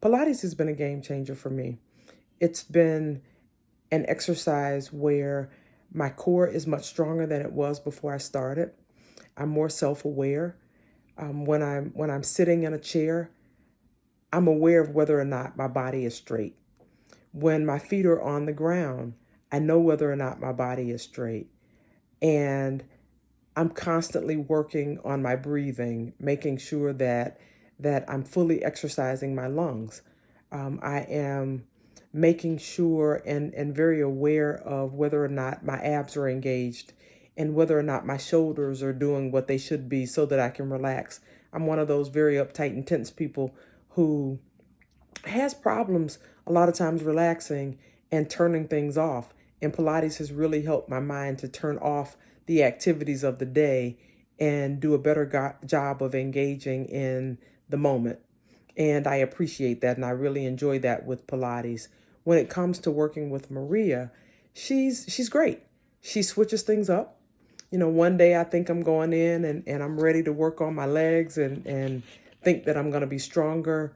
Pilates has been a game changer for me. It's been an exercise where my core is much stronger than it was before I started. I'm more self-aware. When I'm sitting in a chair, I'm aware of whether or not my body is straight. When my feet are on the ground, I know whether or not my body is straight. And I'm constantly working on my breathing, making sure that I'm fully exercising my lungs. I am making sure and very aware of whether or not my abs are engaged and whether or not my shoulders are doing what they should be so that I can relax. I'm one of those very uptight and tense people who has problems a lot of times relaxing and turning things off. And Pilates has really helped my mind to turn off the activities of the day and do a better job of engaging in the moment. And I appreciate that, and I really enjoy that with Pilates. When it comes to working with Maria, she's great. She switches things up. One day I think I'm going in and I'm ready to work on my legs and think that I'm going to be stronger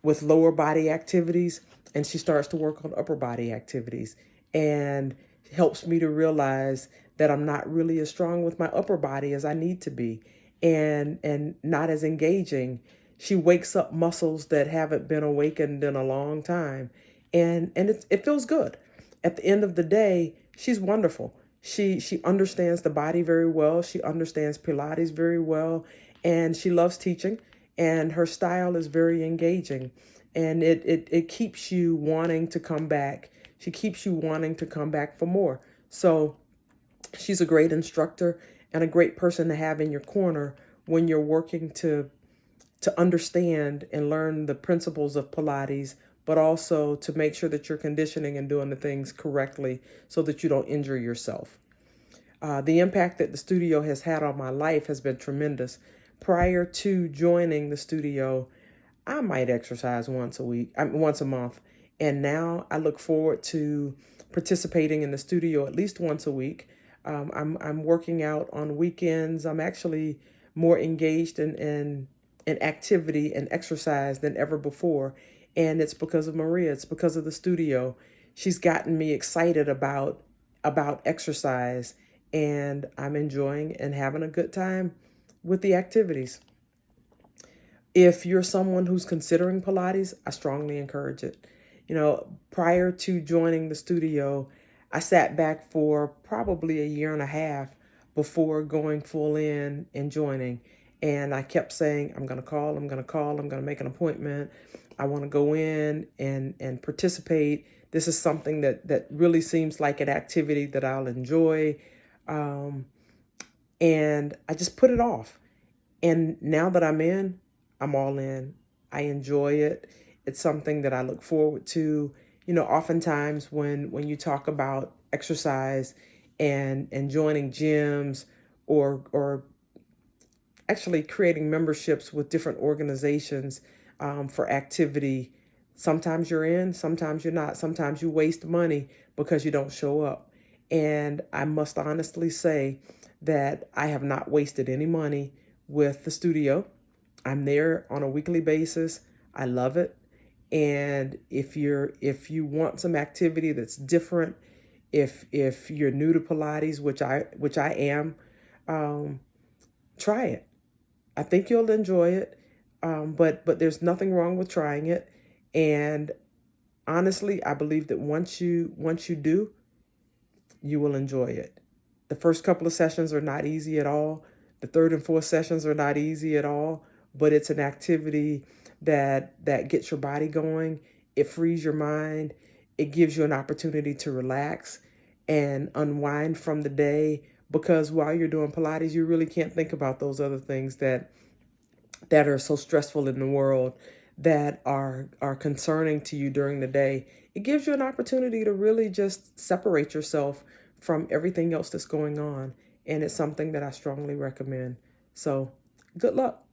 with lower body activities, and she starts to work on upper body activities and helps me to realize that I'm not really as strong with my upper body as I need to be, and not as engaging. She wakes up muscles that haven't been awakened in a long time, and it feels good. At the end of the day, she's wonderful. She understands the body very well. She understands Pilates very well, and she loves teaching, and her style is very engaging, and it keeps you wanting to come back. She keeps you wanting to come back for more. So she's a great instructor and a great person to have in your corner when you're working to understand and learn the principles of Pilates, but also to make sure that you're conditioning and doing the things correctly so that you don't injure yourself. The impact that the studio has had on my life has been tremendous. Prior to joining the studio, I might exercise once a month. And now I look forward to participating in the studio at least once a week. I'm working out on weekends. I'm actually more engaged in activity and exercise than ever before. And it's because of Maria. It's because of the studio. She's gotten me excited about exercise, and I'm enjoying and having a good time with the activities. If you're someone who's considering Pilates, I strongly encourage it. Prior to joining the studio, I sat back for probably a year and a half before going full in and joining. And I kept saying, I'm going to call, I'm going to call, I'm going to make an appointment. I want to go in and participate. This is something that really seems like an activity that I'll enjoy. And I just put it off. And now that I'm all in. I enjoy it. It's something that I look forward to. Oftentimes when you talk about exercise and joining gyms or actually creating memberships with different organizations for activity, sometimes you're in, sometimes you're not. Sometimes you waste money because you don't show up. And I must honestly say that I have not wasted any money with the studio. I'm there on a weekly basis. I love it. And if you want some activity that's different, if you're new to Pilates, which I am, um, try it. I think you'll enjoy it. But there's nothing wrong with trying it. And honestly, I believe that once you do, you will enjoy it. The first couple of sessions are not easy at all. The third and fourth sessions are not easy at all, but it's an activity that gets your body going. It frees your mind. It gives you an opportunity to relax and unwind from the day, because while you're doing Pilates, you really can't think about those other things that are so stressful in the world, that are concerning to you during the day. It gives you an opportunity to really just separate yourself from everything else that's going on. And it's something that I strongly recommend. So good luck.